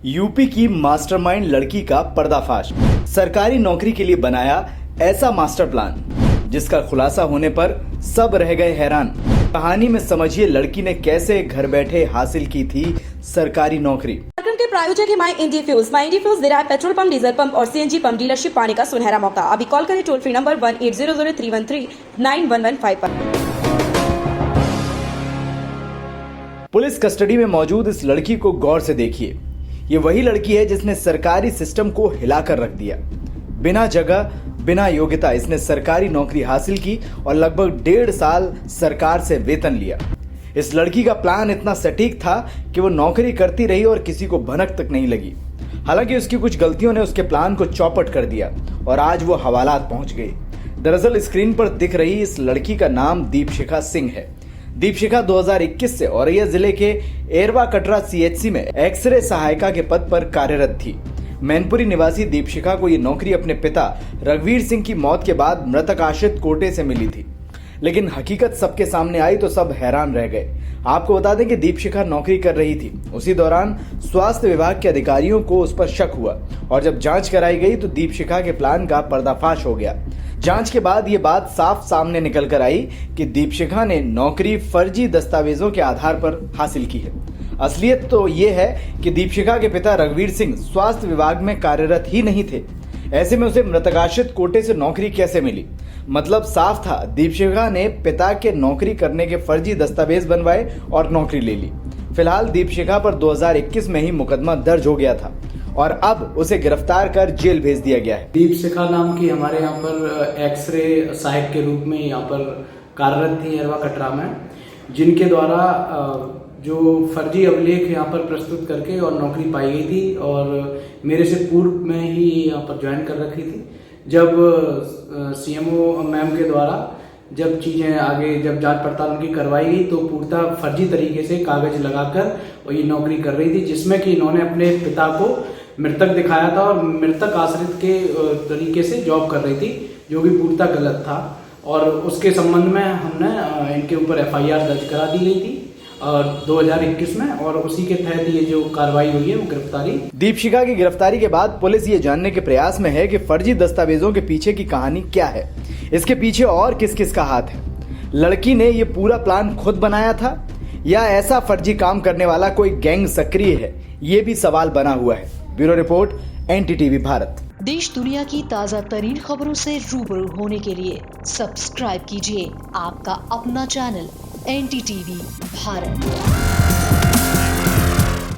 UP की mastermind लड़की का पर्दाफाश। सरकारी नौकरी के लिए बनाया ऐसा मास्टर प्लान जिसका खुलासा होने पर सब रह गए हैरान। कहानी में समझिए लड़की ने कैसे घर बैठे हासिल की थी सरकारी नौकरी। कार्यक्रम के प्रायोजक है माई इंडिया फ्यूल्स। माई इंडिया फ्यूल्स दे रहा है पेट्रोल पंप, डीजल पंप और सीएनजी पंप डीलरशिप पाने का सुनहरा मौका। अभी कॉल करें टोल फ्री नंबर 180031391115 पर। पुलिस कस्टडी में मौजूद इस लड़की को गौर से देखिए। ये वही लड़की है जिसने सरकारी सिस्टम को हिलाकर रख दिया। बिना जगह बिना योग्यता इसने सरकारी नौकरी हासिल की और लगभग 1.5 साल सरकार से वेतन लिया। इस लड़की का प्लान इतना सटीक था कि वो नौकरी करती रही और किसी को भनक तक नहीं लगी। हालांकि उसकी कुछ गलतियों ने उसके प्लान को चौपट कर दिया और आज वो हवालात पहुंच गई। दरअसल स्क्रीन पर दिख रही इस लड़की का नाम दीपशिखा सिंह है। दीपशिखा 2021 से औरैया जिले के एरवा कटरा सीएचसी में एक्सरे सहायिका के पद पर कार्यरत थी। मैनपुरी निवासी दीपशिखा को ये नौकरी अपने पिता रघुवीर सिंह की मौत के बाद मृतक आश्रित कोटे से मिली थी। लेकिन हकीकत सबके सामने आई तो सब हैरान रह गए। आपको बता दें कि दीपशिखा नौकरी कर रही थी। उसी दौरान स्वास्थ्य विभाग के अधिकारियों को उस पर शक हुआ और जब जांच कराई गई तो दीपशिखा के प्लान का पर्दाफाश हो गया। जांच के बाद ये बात साफ सामने निकल कर आई कि दीपशिखा ने नौकरी फर्जी दस्तावेजों के आधार पर हासिल की है। असलियत तो ये है कि दीपशिखा के पिता रघुवीर सिंह स्वास्थ्य विभाग में कार्यरत ही नहीं थे। ऐसे में उसे मृतकाश्रित कोटे से नौकरी कैसे मिली? मतलब साफ था, दीपशिखा ने पिता के नौकरी करने के फर्जी दस्तावेज बनवाए और नौकरी ले ली। फिलहाल दीपशिखा पर 2021 में ही मुकदमा दर्ज हो गया था और अब उसे गिरफ्तार कर जेल भेज दिया गया है। दीपशिखा नाम की हमारे यहाँ पर एक्सरे सहायक के रूप में यहाँ पर कार्यरत थी एरवा कटरा में, जिनके द्वारा जो फर्जी अभिलेख यहाँ पर प्रस्तुत करके और नौकरी पाई गई थी और मेरे से पूर्व में ही यहाँ पर ज्वाइन कर रखी थी। जब सीएमओ मैम के द्वारा जब चीज़ें आगे जब जांच पड़ताल उनकी करवाई गई तो पूर्णतः फर्जी तरीके से कागज लगाकर और ये नौकरी कर रही थी, जिसमें कि इन्होंने अपने पिता को मृतक दिखाया था और मृतक आश्रित के तरीके से जॉब कर रही थी, जो कि पूर्णतः गलत था। और उसके संबंध में हमने इनके ऊपर एफआईआर दर्ज करा दी गई थी 2021 में और उसी के तहत ये जो कार्रवाई हुई है वो गिरफ्तारी। दीपशिखा की गिरफ्तारी के बाद पुलिस ये जानने के प्रयास में है कि फर्जी दस्तावेजों के पीछे की कहानी क्या है, इसके पीछे और किस किस का हाथ है। लड़की ने ये पूरा प्लान खुद बनाया था या ऐसा फर्जी काम करने वाला कोई गैंग सक्रिय है, ये भी सवाल बना हुआ है। Bureau report, NTTV Bharat. देश दुनिया की ताज़ा तरीन खबरों से रूबरू होने के लिए सब्सक्राइब कीजिए आपका अपना चैनल NTTV भारत।